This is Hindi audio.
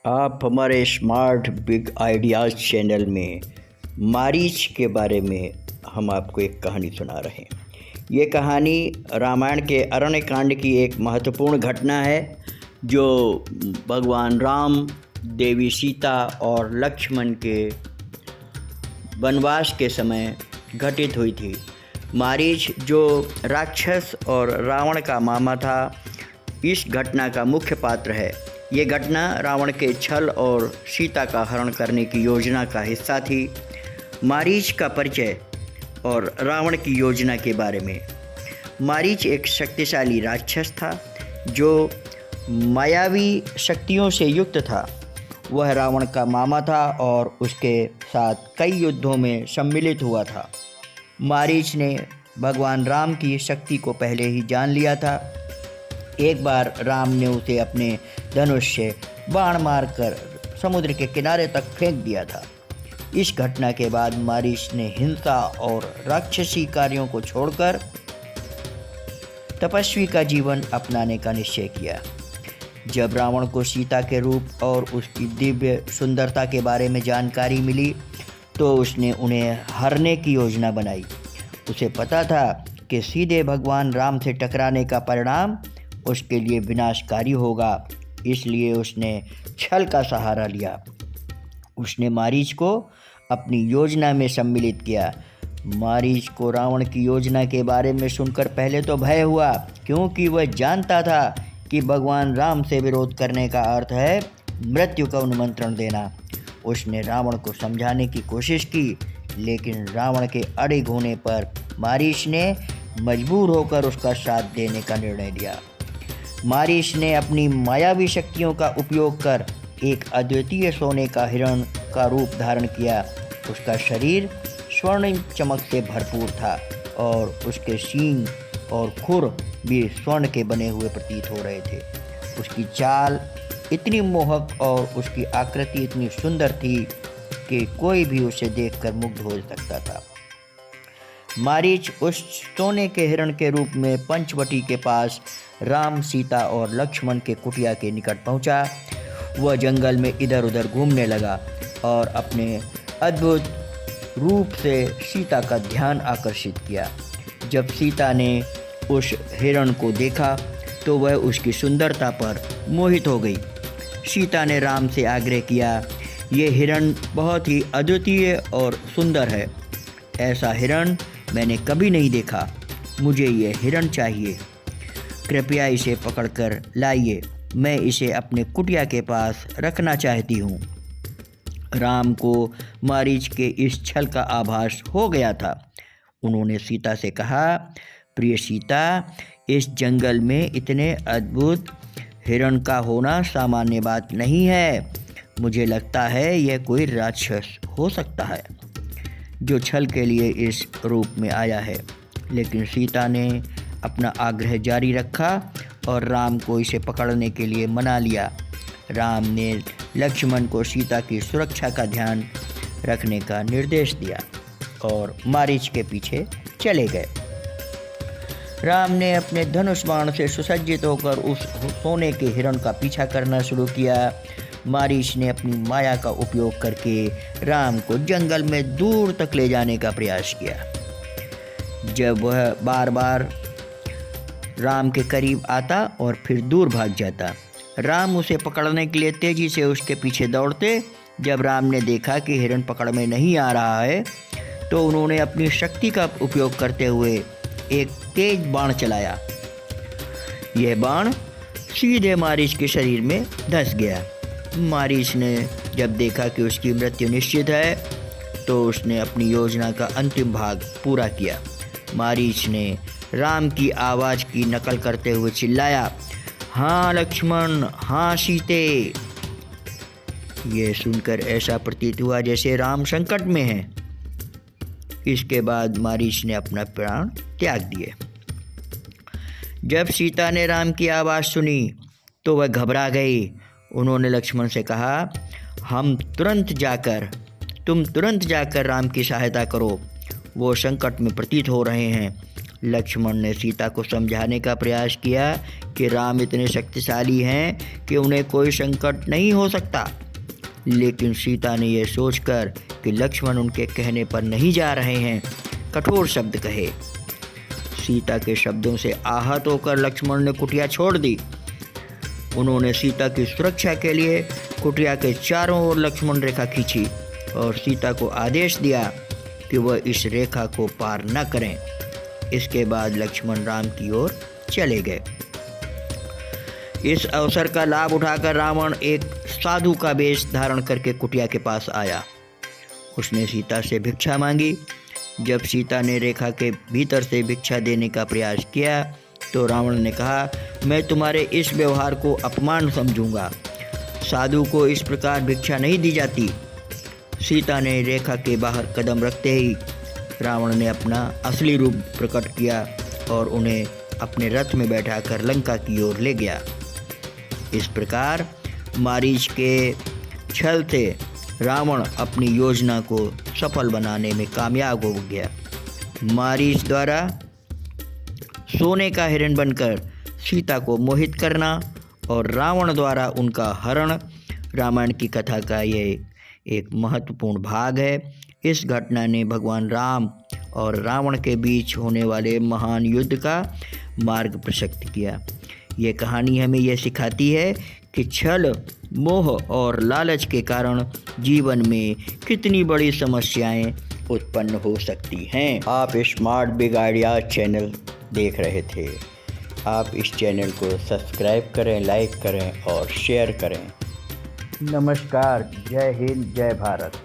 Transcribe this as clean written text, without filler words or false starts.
आप हमारे स्मार्ट बिग आइडियाज़ चैनल में मारीच के बारे में हम आपको एक कहानी सुना रहे हैं। ये कहानी रामायण के अरण्य कांड की एक महत्वपूर्ण घटना है जो भगवान राम, देवी सीता और लक्ष्मण के वनवास के समय घटित हुई थी। मारीच जो राक्षस और रावण का मामा था, इस घटना का मुख्य पात्र है। ये घटना रावण के छल और सीता का हरण करने की योजना का हिस्सा थी। मारीच का परिचय और रावण की योजना के बारे में। मारीच एक शक्तिशाली राक्षस था जो मायावी शक्तियों से युक्त था। वह रावण का मामा था और उसके साथ कई युद्धों में सम्मिलित हुआ था। मारीच ने भगवान राम की शक्ति को पहले ही जान लिया था। एक बार राम ने उसे अपने धनुष से बाण मारकर समुद्र के किनारे तक फेंक दिया था। इस घटना के बाद मारीच ने हिंसा और राक्षसी कार्यों को छोड़कर तपस्वी का जीवन अपनाने का निश्चय किया। जब रावण को सीता के रूप और उसकी दिव्य सुंदरता के बारे में जानकारी मिली तो उसने उन्हें हरने की योजना बनाई। उसे पता था कि सीधे भगवान राम से टकराने का परिणाम उसके लिए विनाशकारी होगा, इसलिए उसने छल का सहारा लिया। उसने मारीच को अपनी योजना में सम्मिलित किया। मारीच को रावण की योजना के बारे में सुनकर पहले तो भय हुआ, क्योंकि वह जानता था कि भगवान राम से विरोध करने का अर्थ है मृत्यु का निमंत्रण देना। उसने रावण को समझाने की कोशिश की, लेकिन रावण के अड़िग होने पर मारीच ने मजबूर होकर उसका साथ देने का निर्णय लिया। मारीच ने अपनी मायावी शक्तियों का उपयोग कर एक अद्वितीय सोने का हिरण का रूप धारण किया। उसका शरीर स्वर्णिम चमक से भरपूर था और उसके सींग और खुर भी स्वर्ण के बने हुए प्रतीत हो रहे थे। उसकी चाल इतनी मोहक और उसकी आकृति इतनी सुंदर थी कि कोई भी उसे देखकर मुग्ध हो सकता था। मारीच उस सोने के हिरण के रूप में पंचवटी के पास राम, सीता और लक्ष्मण के कुटिया के निकट पहुंचा। वह जंगल में इधर उधर घूमने लगा और अपने अद्भुत रूप से सीता का ध्यान आकर्षित किया। जब सीता ने उस हिरण को देखा तो वह उसकी सुंदरता पर मोहित हो गई। सीता ने राम से आग्रह किया, ये हिरण बहुत ही अद्वितीय और सुंदर है। ऐसा हिरण मैंने कभी नहीं देखा। मुझे ये हिरण चाहिए। कृपया इसे पकड़कर लाइए। मैं इसे अपने कुटिया के पास रखना चाहती हूँ। राम को मारीच के इस छल का आभास हो गया था। उन्होंने सीता से कहा, प्रिय सीता, इस जंगल में इतने अद्भुत हिरण का होना सामान्य बात नहीं है। मुझे लगता है यह कोई राक्षस हो सकता है जो छल के लिए इस रूप में आया है। लेकिन सीता ने अपना आग्रह जारी रखा और राम को इसे पकड़ने के लिए मना लिया। राम ने लक्ष्मण को सीता की सुरक्षा का ध्यान रखने का निर्देश दिया और मारीच के पीछे चले गए। राम ने अपने धनुष बाण से सुसज्जित होकर उस सोने के हिरण का पीछा करना शुरू किया। मारीच ने अपनी माया का उपयोग करके राम को जंगल में दूर तक ले जाने का प्रयास किया। जब वह बार बार राम के करीब आता और फिर दूर भाग जाता, राम उसे पकड़ने के लिए तेजी से उसके पीछे दौड़ते। जब राम ने देखा कि हिरण पकड़ में नहीं आ रहा है तो उन्होंने अपनी शक्ति का उपयोग करते हुए एक तेज बाण चलाया। यह बाण सीधे मारीच के शरीर में धंस गया। मारीच ने जब देखा कि उसकी मृत्यु निश्चित है तो उसने अपनी योजना का अंतिम भाग पूरा किया। मारीच ने राम की आवाज़ की नकल करते हुए चिल्लाया, हाँ लक्ष्मण, हाँ सीते। यह सुनकर ऐसा प्रतीत हुआ जैसे राम संकट में हैं। इसके बाद मारीच ने अपना प्राण त्याग दिए। जब सीता ने राम की आवाज़ सुनी तो वह घबरा गई। उन्होंने लक्ष्मण से कहा, तुम तुरंत जाकर राम की सहायता करो। वो संकट में प्रतीत हो रहे हैं। लक्ष्मण ने सीता को समझाने का प्रयास किया कि राम इतने शक्तिशाली हैं कि उन्हें कोई संकट नहीं हो सकता, लेकिन सीता ने यह सोचकर कि लक्ष्मण उनके कहने पर नहीं जा रहे हैं, कठोर शब्द कहे। सीता के शब्दों से आहत होकर लक्ष्मण ने कुटिया छोड़ दी। उन्होंने सीता की सुरक्षा के लिए कुटिया के चारों ओर लक्ष्मण रेखा खींची और सीता को आदेश दिया कि वह इस रेखा को पार न करें। इसके बाद लक्ष्मण राम की ओर चले गए। इस अवसर का लाभ उठाकर रावण एक साधु का वेश धारण करके कुटिया के पास आया। उसने सीता से भिक्षा मांगी। जब सीता ने रेखा के भीतर से भिक्षा देने का प्रयास किया तो रावण ने कहा, मैं तुम्हारे इस व्यवहार को अपमान समझूंगा। साधु को इस प्रकार भिक्षा नहीं दी जाती। सीता ने रेखा के बाहर कदम रखते ही रावण ने अपना असली रूप प्रकट किया और उन्हें अपने रथ में बैठाकर लंका की ओर ले गया। इस प्रकार मारीच के छल से रावण अपनी योजना को सफल बनाने में कामयाब हो गया। मारीच द्वारा सोने का हिरण बनकर सीता को मोहित करना और रावण द्वारा उनका हरण रामायण की कथा का यह एक महत्वपूर्ण भाग है। इस घटना ने भगवान राम और रावण के बीच होने वाले महान युद्ध का मार्ग प्रशस्त किया। ये कहानी हमें यह सिखाती है कि छल, मोह और लालच के कारण जीवन में कितनी बड़ी समस्याएं उत्पन्न हो सकती हैं। आप स्मार्ट बिग आइडिया चैनल देख रहे थे। आप इस चैनल को सब्सक्राइब करें, लाइक करें और शेयर करें। नमस्कार, जय हिंद, जय भारत।